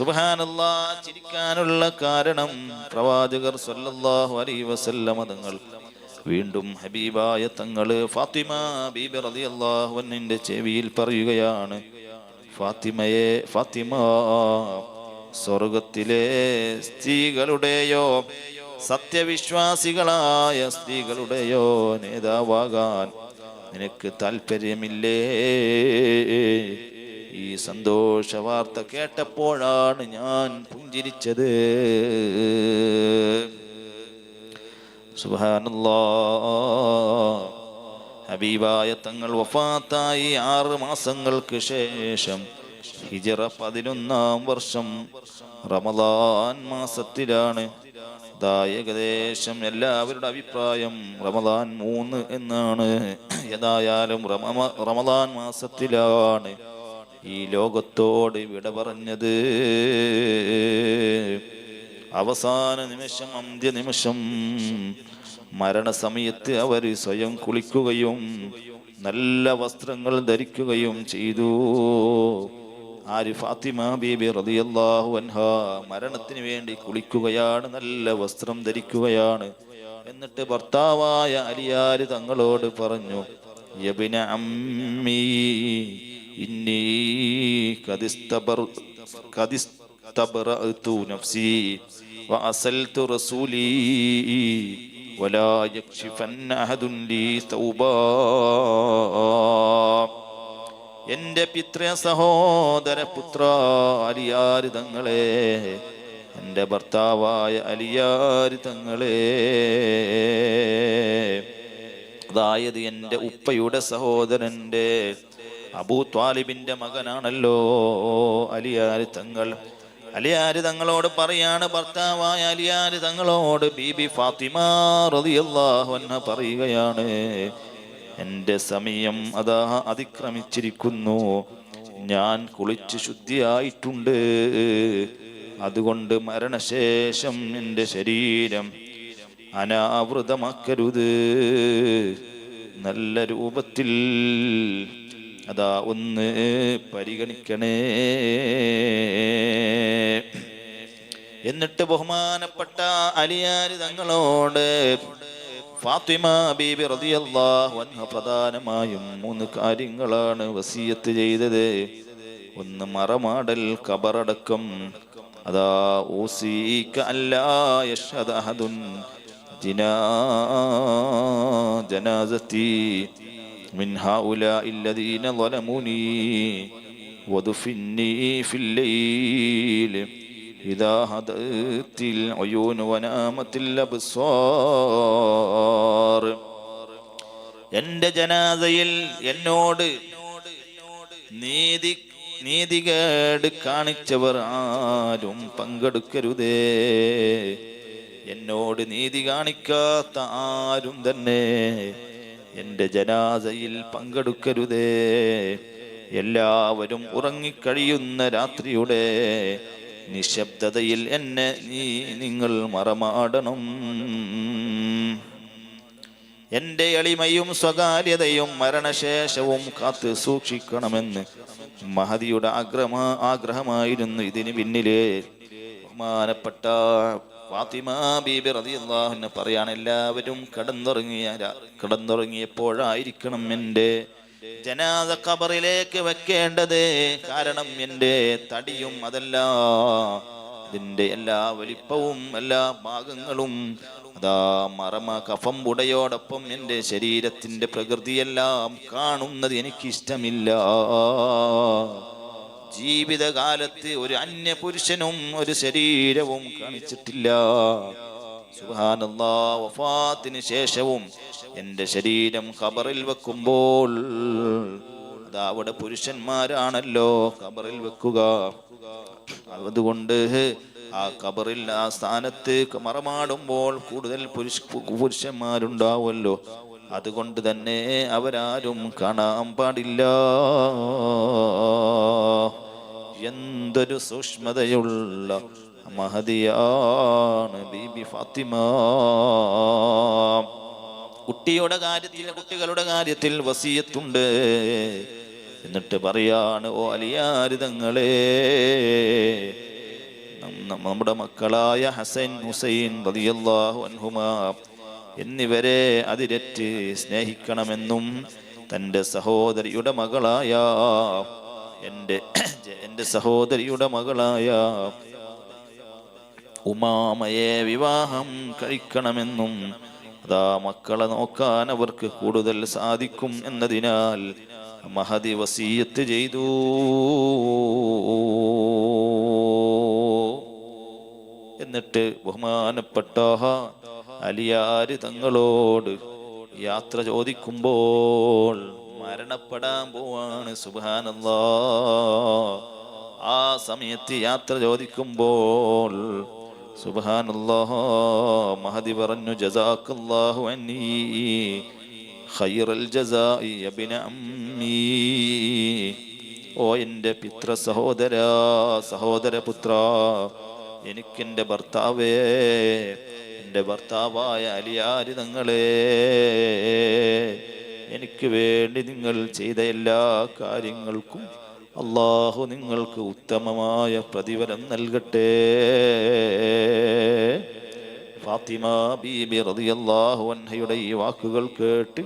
സുബ്ഹാനല്ലാഹ്, ചിരിക്കാനുള്ള കാരണം പ്രവാചകർ സല്ലല്ലാഹു അലൈഹി വസല്ലം തങ്ങൾ വീണ്ടും ഹബീബായ തങ്ങള് ഫാത്തിമ ബീബി റളിയല്ലാഹു അൻഹയുടെ ചെവിയിൽ പറയുകയാണ്, ഫാത്തിമ, സ്വർഗത്തിലെ സ്ത്രീകളുടെയോ സത്യവിശ്വാസികളായ സ്ത്രീകളുടെയോ നേതാവാകാൻ നിനക്ക് താല്പര്യമില്ലേ? ഈ സന്തോഷ വാർത്ത കേട്ടപ്പോഴാണ് ഞാൻ പുഞ്ചിരിച്ചത്. സുബ്ഹാനല്ലാഹ്, ഹബീബായ തങ്ങൾ വഫാത്തായി 6 മാസങ്ങൾക്ക് ശേഷം ഹിജറ 11-ാം വർഷം റമദാൻ മാസത്തിലാണ്. ഏകദേശം എല്ലാവരുടെ അഭിപ്രായം റമദാൻ 3 എന്നാണ്. ഏതായാലും റമദാൻ മാസത്തിലാണ് ഈ ലോകത്തോട് വിട പറഞ്ഞത്. അവസാന നിമിഷം, അന്ത്യനിമിഷം മരണസമയത്ത് അവർ സ്വയം കുളിക്കുകയും നല്ല വസ്ത്രങ്ങൾ ധരിക്കുകയും ചെയ്തു. ആര്? ഫാത്തിമ ബീബി റളിയല്ലാഹു അൻഹ മരണത്തിന് വേണ്ടി കുളിക്കുകയാണ്, നല്ല വസ്ത്രം ധരിക്കുകയാണ്. എന്നിട്ട് ഭർത്താവായ അലിയാർ തങ്ങളോട് പറഞ്ഞു, യബ്ന അമ്മീ ഇന്നി ഖദിസ്തബറഅതു നഫ്സി വഅസൽതു റസൂലി വലാ യക്ഷിഫന്ന അഹദുൻ ലീ തൗബാ. എൻ്റെ പിതൃ സഹോദര പുത്ര അലിയാർ തങ്ങളെ, എൻ്റെ ഭർത്താവായ അലിയാർ തങ്ങളെ, അതായത് എൻ്റെ ഉപ്പയുടെ സഹോദരൻ്റെ അബൂ ത്വാലിബിൻ്റെ മകനാണല്ലോ അലിയാർ തങ്ങൾ. അലിയാർ തങ്ങളോട് പറയാണ്, ഭർത്താവായ അലിയാർ തങ്ങളോട് ബീബി ഫാത്തിമ റളിയല്ലാഹു അൻഹ പറയുകയാണ്, എൻ്റെ സമയം അതാ അതിക്രമിച്ചിരിക്കുന്നു, ഞാൻ കുളിച്ച് ശുദ്ധിയായിട്ടുണ്ട്, അതുകൊണ്ട് മരണശേഷം എൻ്റെ ശരീരം അനാവൃതമാക്കരുത്, നല്ല രൂപത്തിൽ അതാ ഒന്ന് പരിഗണിക്കണേ. എന്നിട്ട് ബഹുമാനപ്പെട്ട അലിയാർ തങ്ങളോട് ഫാത്തിമ ബീബി റളിയല്ലാഹു അൻഹ പ്രധാനമായും 3 കാര്യങ്ങളാണ് വസിയത്ത് ചെയ്തത്. ഒന്ന് മറമാടൽ, ഖബറടക്കം. അതാ ഊസീക അല്ലാ യശ്ഹദ അഹദുൻ ജനാസതി മിൻ ഹൗലാഇ അല്ലദീന ളലമുനി വദഫിന്നി ഫിൽ ലൈൽ ഇദാ ഹദത്തിൽ ഉയൂൻ വനാമത്തിൽ അബ്സാർ. എൻ്റെ ജനാസയിൽ എന്നോട് നീതികേട് കാണിച്ചവർ ആരും പങ്കെടുക്കരുതേ, എന്നോട് നീതി കാണിക്കാത്ത ആരും തന്നെ എൻ്റെ ജനാസയിൽ പങ്കെടുക്കരുതേ. എല്ലാവരും ഉറങ്ങിക്കഴിയുന്ന രാത്രിയുടെ നിശബ്ദതയിൽ എന്നെ നിങ്ങൾ മറമാടണം. എൻ്റെ എളിമയും സ്വകാര്യതയും മരണശേഷവും കാത്ത് സൂക്ഷിക്കണമെന്ന് മഹദിയുടെ ആഗ്രഹമായിരുന്നു ഇതിന് പിന്നിലെ. ബഹുമാനപ്പെട്ട ഫാത്തിമ ബീബി റളിയല്ലാഹു അൻഹ പറയാണ്, എല്ലാവരും കിടന്നുറങ്ങിയപ്പോഴായിരിക്കണം എൻ്റെ ജനാസ ഖബറിലേക്ക് വെക്കേണ്ടത്. കാരണം എൻ്റെ തടിയും അതല്ല, ഇതിൻ്റെ എല്ലാ വലിപ്പവും എല്ലാ ഭാഗങ്ങളും അതാ കഫംപുടയോടൊപ്പം എൻ്റെ ശരീരത്തിൻ്റെ പ്രകൃതിയെല്ലാം കാണുന്നത് എനിക്കിഷ്ടമില്ല. ജീവിതകാലത്ത് ഒരു അന്യപുരുഷനും ഒരു ശരീരവും കാണിച്ചിട്ടില്ല. സുബ്ഹാനല്ലാഹ്, വഫാത്തിന് ശേഷവും എൻ്റെ ശരീരം ഖബറിൽ വെക്കുമ്പോൾ അതാ അവിടെ പുരുഷന്മാരാണല്ലോ ഖബറിൽ വെക്കുക. അതുകൊണ്ട് ആ ഖബറിൽ ആ സ്ഥാനത്ത് മറമാടുമ്പോൾ കൂടുതൽ പുരുഷന്മാരുണ്ടാവുമല്ലോ. അതുകൊണ്ട് തന്നെ അവരാരും കാണാൻ പാടില്ല. എന്തൊരു സൂക്ഷ്മതയുള്ള മഹദിയാണ് ബീബി ഫാത്തിമ. കുട്ടികളുടെ കാര്യത്തിൽ വസിയത്തുണ്ട്. എന്നിട്ട് പറയാണ്, ഓ അലിയാർ തങ്ങളെ, നമ്മുടെ മക്കളായ ഹസൻ, ഹുസൈൻ റളിയല്ലാഹു അൻഹുമാ എന്നിവരെ അതിരറ്റ് സ്നേഹിക്കണമെന്നും തൻ്റെ സഹോദരിയുടെ മകളായ എൻ്റെ സഹോദരിയുടെ മകളായ ഉമാമയെ വിവാഹം കഴിക്കണമെന്നും അതാ മക്കളെ നോക്കാൻ അവർക്ക് കൂടുതൽ സാധിക്കും എന്നതിനാൽ മഹദി വസിയത്ത് ചെയ്തു. എന്നിട്ട് ബഹുമാനപ്പെട്ട അലിയാർ തങ്ങളോട് യാത്ര ചോദിക്കുമ്പോൾ മരണപ്പെടാൻ പോവാണ്. സുബ്ഹാനല്ലാഹ്, ആ സമയത്ത് യാത്ര ചോദിക്കുമ്പോൾ സുബ്ഹാനല്ലാഹ് മഹദി പറഞ്ഞു, ജസാക്കല്ലാഹു അന്നീ ഖൈറൽ ജസാഇ യബ്ന അമ്മീ. ഓ എൻ്റെ പിതൃ സഹോദരപുത്ര, എനിക്കെൻ്റെ ഭർത്താവേ, എൻ്റെ ഭർത്താവായ അലിയാർ തങ്ങളെ, എനിക്ക് വേണ്ടി നിങ്ങൾ ചെയ്ത എല്ലാ കാര്യങ്ങൾക്കും അല്ലാഹു നിങ്ങൾക്ക് ഉത്തമമായ പ്രതിഫലം നൽകട്ടെ. ഫാത്തിമ ബീബി റളിയല്ലാഹു അൻഹയുടെ ഈ വാക്കുകൾ കേട്ട്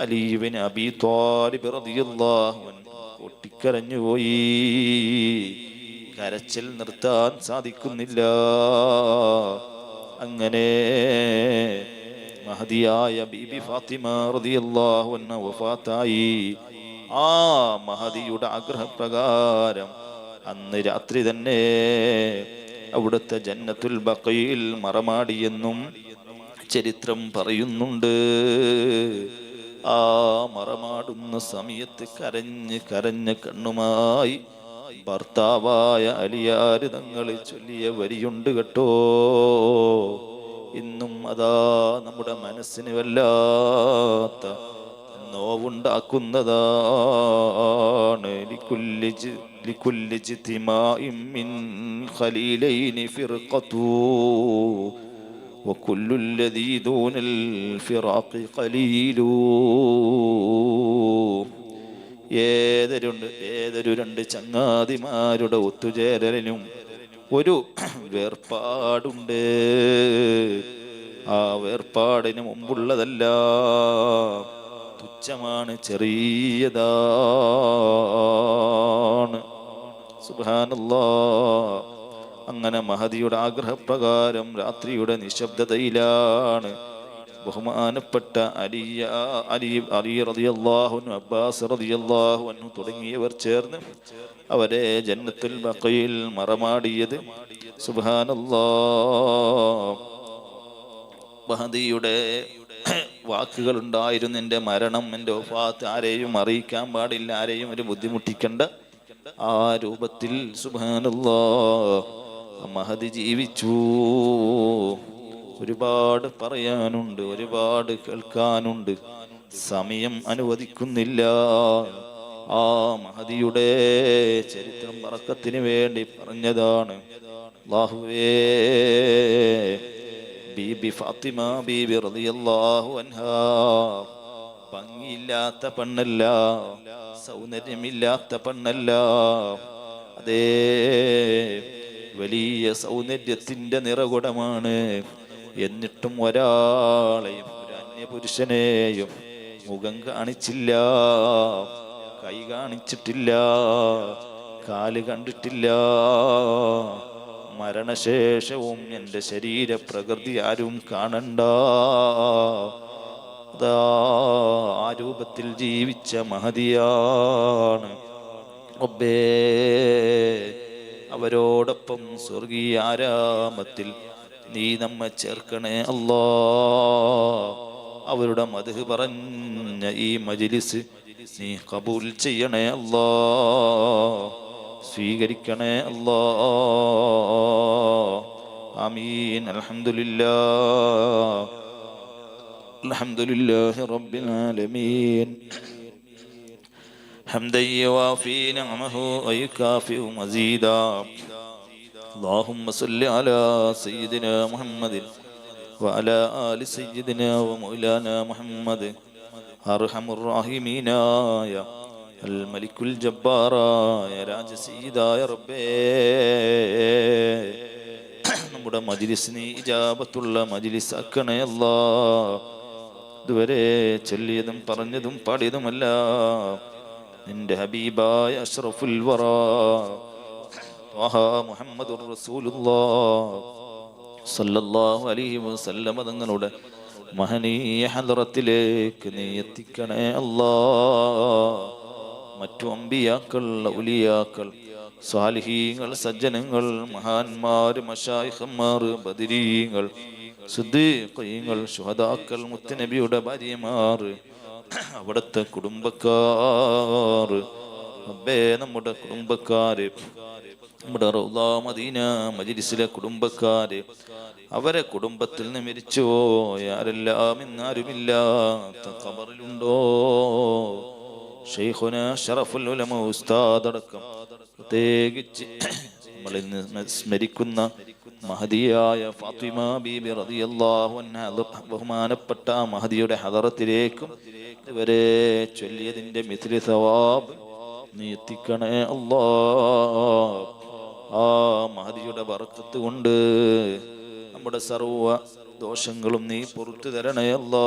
അലി ഇബ്നു അബീ ത്വാലിബ് റളിയല്ലാഹു അൻഹു പൊട്ടിക്കരഞ്ഞുപോയി. കരച്ചിൽ നിർത്താൻ സാധിക്കുന്നില്ല. അങ്ങനെ മഹദിയായ ബീബി ഫാത്തിമ റളിയല്ലാഹു അൻഹ വഫാത്തായി. ആ മഹദിയുടെ ആഗ്രഹപ്രകാരം അന്ന് രാത്രി തന്നെ അവിടുത്തെ ജന്നത്തുൽ ബഖയിൽ മറമാടിയെന്നും ചരിത്രം പറയുന്നുണ്ട്. ആ മറമാടുന്ന സമയത്ത് കരഞ്ഞ് കരഞ്ഞ് കണ്ണുമായി ഭർത്താവായ അലിയാര് തങ്ങൾ ചൊല്ലിയ വരിയുണ്ട് കേട്ടോ. ഇന്നും അതാ നമ്മുടെ മനസ്സിന് വല്ലാത്ത നോവുണ്ടാക്കുന്നതാണ്. ലികുല്ലി ഇജ്തിമാഇൻ മിൻ ഖലീലൈനി ഫിർഖതു വകുല്ലു അല്ലദീ ദൂനൽ ഫിറാഖി ഖലീലു. ഏതൊരു രണ്ട് ചങ്ങാതിമാരുടെ ഒത്തുചേരലിനും ഒരു വേർപാടുണ്ട്. ആ വേർപാടിന് മുമ്പുള്ളതല്ല തുച്ഛമാണ്, ചെറിയതാണ്. സുബ്ഹാനല്ലാഹ്. അങ്ങനെ മഹദിയുടെ ആഗ്രഹപ്രകാരം രാത്രിയുടെ നിശബ്ദതയിലാണ് ബഹുമാനപ്പെട്ട അലി റളിയല്ലാഹു അൻഹു, അബ്ബാസ് റളിയല്ലാഹു അൻഹു തുടങ്ങിയവർ ചേർന്ന് അവരെ ജന്നത്തുൽ ബഖയിൽ മറമാടിയത്. സുബ്ഹാനല്ലാഹ്. മഹദിയുടെ വാക്കുകൾ ഉണ്ടായിരുന്നു: എൻ്റെ മരണം, എൻ്റെ വഫാത്ത് ആരെയും അറിയിക്കാൻ പാടില്ല, ആരെയും ഒരു ബുദ്ധിമുട്ടിക്കണ്ട. ആ രൂപത്തിൽ സുബ്ഹാനല്ലാഹ് മഹദി ജീവിച്ചു. ഒരുപാട് പറയാനുണ്ട്, ഒരുപാട് കേൾക്കാനുണ്ട്, സമയം അനുവദിക്കുന്നില്ല. ആ മഹദിയുടെ ചരിത്രം ബറക്കത്തിന് വേണ്ടി പറഞ്ഞതാണ്. അല്ലാഹുവേ, ബീബി ഫാത്തിമ ബീബി റളിയല്ലാഹു അൻഹാ ഭംഗിയില്ലാത്ത പെണ്ണല്ല, സൗന്ദര്യമില്ലാത്ത പെണ്ണല്ല. അതേ, വലിയ സൗന്ദര്യത്തിന്റെ നിറകുടമാണ്. എന്നിട്ടും ഒരാളെയും, ഒരു അന്യപുരുഷനെയും മുഖം കാണിച്ചില്ല, കൈ കാണിച്ചിട്ടില്ല, കാല് കണ്ടിട്ടില്ല. മരണശേഷവും എൻ്റെ ശരീരപ്രകൃതി ആരും കാണണ്ട. അതാ ആ രൂപത്തിൽ ജീവിച്ച മഹദിയാണ്. റബ്ബേ, അവരോടൊപ്പം സ്വർഗീയ ആരാമത്തിൽ നീ നമ്മെ ചേർക്കണേ അല്ലാ. അവരുടെ മദ്ഹ് പറഞ്ഞ ഈ മജ്ലിസ് നീ ഖബൂൽ ചെയ്യണേ അല്ലാ, സ്വീകരിക്കണേ അല്ലാ. ആമീൻ. അൽഹംദുലില്ലാഹി റബ്ബിൽ ആലമീൻ. حمدا يوافي نعمه ويكافئ مزيدا. اللهم صل على سيدنا محمد وعلى آل سيدنا ومولانا محمد. أرحم الراحمين يا الملك الجبار يا രാജസീദാ യാ റബ്ബേ, നമ്മുടെ മജ്ലിസിന് ഇജാബത്തുള്ള മജ്ലിസ് ആക്കണേ അല്ലാ. ഇതുവരെ ചൊല്ലിയതും പറഞ്ഞതും പാടിയതുമല്ല നിന്റെ ഹബീബായ അഷ്റഫുൽ വറാ ത്വഹ മുഹമ്മദുർ റസൂലുള്ളാഹ് സല്ലല്ലാഹു അലൈഹി വസല്ലം തങ്ങളുടെ മഹനീയ ഹദറത്തിലേക്ക് നീ എത്തിക്കണേ അല്ലാ. മറ്റു അമ്പിയാക്കൾ, ഔലിയാക്കൾ, സ്വാലിഹീങ്ങൾ, സജ്ജനങ്ങൾ, മഹാന്മാർ, മശായിഖന്മാർ, ബദരീങ്ങൾ, സിദ്ദീഖീങ്ങൾ, ശുഹദാക്കൾ, മുത്തുനബിയുടെ ഭാര്യമാർ, അവിടുത്തെ കുടുംബക്കാർ, റബ്ബേ നമ്മുടെ കുടുംബക്കാര്, നമ്മുടെ റൗള മദീന മജ്ലിസിലെ കുടുംബക്കാര്, അവരെ കുടുംബത്തിൽ നിന്ന് മരിച്ചുപോയ ആരെല്ലാം ഇന്നാരുമില്ലാത്ത ഖബറിലുണ്ടോ? ശൈഖുന ശറഫുൽ ഉലമ ഉസ്താദ് അടക്കം പ്രത്യേകിച്ച് നമ്മളിൽ സ്മരിക്കുന്ന മഹദിയായ ഫാത്തിമ ബീബി റളിയല്ലാഹു അൻഹ, ബഹുമാനപ്പെട്ട മഹദിയുടെ ഹദറത്തിലേക്കും ഇവരെ ചൊല്ലിയതിന്റെ മിത്രി സവാബ് നീ എത്തിക്കണേ അല്ലാഹ്. ആ മഹദിയുടെ ബറക്കത്ത് കൊണ്ട് നമ്മുടെ സർവ്വ ദോഷങ്ങളും നീ പുറത്തു തരണേ അല്ലാ.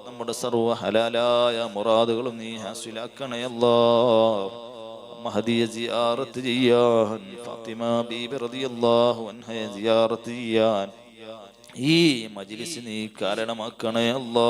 നമ്മുടെ സർവ്വ ഹലാലായ മുറാദുകളും നീ ഹാസിലാക്കണേ അല്ലാ. മഹദിയെ സിയാറത്ത് ചെയ്യാൻ, ഫാത്തിമ ബീബി റളിയല്ലാഹു അൻഹയെ സിയാറത്ത് ചെയ്യാൻ ഈ മജ്ലിസ് നീ കാരണമാക്കണേ അല്ലാ.